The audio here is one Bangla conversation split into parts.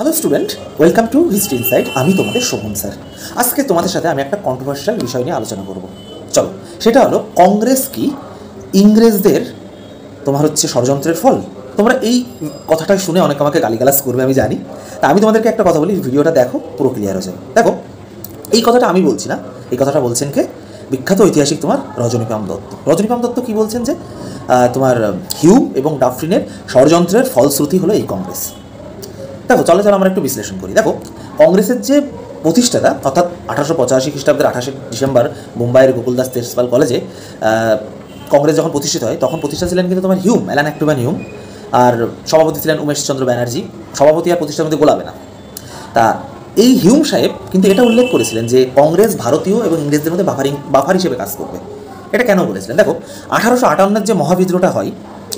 Hello student, welcome to history insight. আমি তোমাদের শোভন স্যার। আজকে তোমাদের সাথে আমি একটা কন্ট্রোভার্সিয়াল বিষয় নিয়ে আলোচনা করব। চলো, সেটা হলো কংগ্রেস কি ইংরেজদের ষড়যন্ত্রের ফল। তোমরা এই কথাটা শুনে অনেকে আমাকে গালিগালাজ করবে, আমি জানি। তা আমি তোমাদেরকে একটা কথা বলি, ভিডিওটা দেখো, পুরো ক্লিয়ার হয়ে যাবে। দেখো, এই কথাটা আমি বলছি না, এই কথাটা বলছেন কে? বিখ্যাত ঐতিহাসিক তোমার রজনীকান্ত দত্ত। রজনীকান্ত দত্ত কী বলছেন যে তোমার হিউম এবং ডাফরিনের ষড়যন্ত্রের ফলশ্রুতি হলো এই কংগ্রেস। দেখো, চলো আমরা একটু বিশ্লেষণ করি। দেখো, কংগ্রেসের যে প্রতিষ্ঠাতা অর্থাৎ 1885 খ্রিস্টাব্দের 28 ডিসেম্বর মুম্বাইয়ের গোকুলদাস তেজপাল কলেজে কংগ্রেস যখন প্রতিষ্ঠিত হয়, তখন প্রতিষ্ঠা ছিলেন কিন্তু তোমার হিউম, অ্যালান অ্যাক্টোম্যান হিউম, আর সভাপতি ছিলেন উমেশচন্দ্র ব্যানার্জি। সভাপতি আর প্রতিষ্ঠার মধ্যে গোলাবে না। তা এই হিউম সাহেব কিন্তু এটা উল্লেখ করেছিলেন যে কংগ্রেস ভারতীয় এবং ইংরেজদের মধ্যে বাফার হিসেবে কাজ করবে। এটা কেন বলেছিলেন? দেখো, 1858 যে মহাবিদ্রোহটা হয়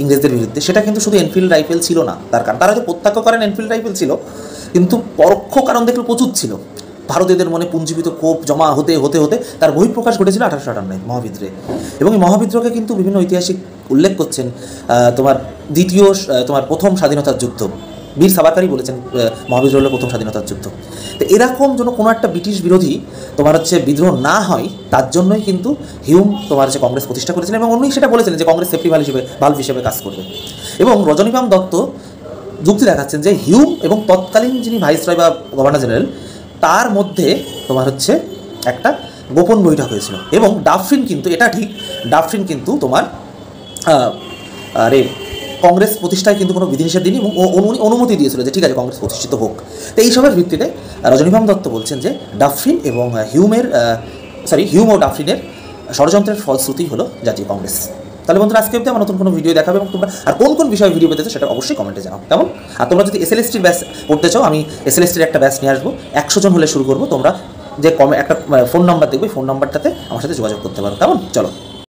ইংরেজদের বিরুদ্ধে, সেটা কিন্তু শুধু এনফিল্ড রাইফেল ছিল না। তার কারণ তারা হয়তো প্রত্যক্ষ করেন এনফিল্ড রাইফেল ছিল, কিন্তু পরোক্ষ কারণ দেখলে প্রচুর ছিল। ভারতীয়দের মনে পুঞ্জীবিত ক্ষোভ জমা হতে হতে হতে তার বহিঃপ্রকাশ ঘটেছিল 1858 মহাবিদ্রোহে। এবং এই মহাবিদ্রোহকে কিন্তু বিভিন্ন ঐতিহাসিক উল্লেখ করছেন প্রথম স্বাধীনতার যুদ্ধ। বীর সাভারকারই বলেছেন মহাবিদ্রোহ হলো প্রথম স্বাধীনতার যুদ্ধ। তো এরকম যেন কোনো একটা ব্রিটিশ বিরোধী বিদ্রোহ না হয়, তার জন্যই কিন্তু হিউম কংগ্রেস প্রতিষ্ঠা করেছিলেন। এবং উনি সেটা বলেছিলেন যে কংগ্রেস সেফটি ভালভ হিসেবে কাজ করবে। এবং রজনীকান্ত দত্ত যুক্তি দেখাচ্ছেন যে হিউম এবং তৎকালীন যিনি ভাইসরয় বা গভর্নর জেনারেল, তার মধ্যে একটা গোপন বৈঠক হয়েছিল। এবং ডাফরিন কিন্তু, এটা ঠিক, ডাফরিন কিন্তু কংগ্রেস প্রতিষ্ঠায় কিন্তু কোনো বিধিনিষেধ দিনই এবং অনুমতি দিয়েছিল যে ঠিক আছে, কংগ্রেস প্রতিষ্ঠিত হোক। তো এইসবের ভিত্তিতে রজনীকান্ত দত্ত বলছেন যে ডাফরিন এবং হিউম ও ডাফরিনের ষড়যন্ত্রের ফলশ্রুতি হলো জাতীয় কংগ্রেস। তাহলে বন্ধুরা, আজকে অবধি আমার নতুন কোনো ভিডিও দেখাবে, এবং তোমরা আর কোন বিষয়ে ভিডিও পেতে চাও সেটা অবশ্যই কমেন্টে জানাও, কেমন? আর তোমরা যদি এসএলএসটির ব্যাচ পড়তে চাও, আমি এসএলএসটির একটা ব্যাচ নিয়ে আসবো। 100 জন হলে শুরু করবো। তোমরা যে একটা ফোন নাম্বার দেখবে, ফোন নাম্বারটাতে আমার সাথে যোগাযোগ করতে পারো, কেমন? চলো।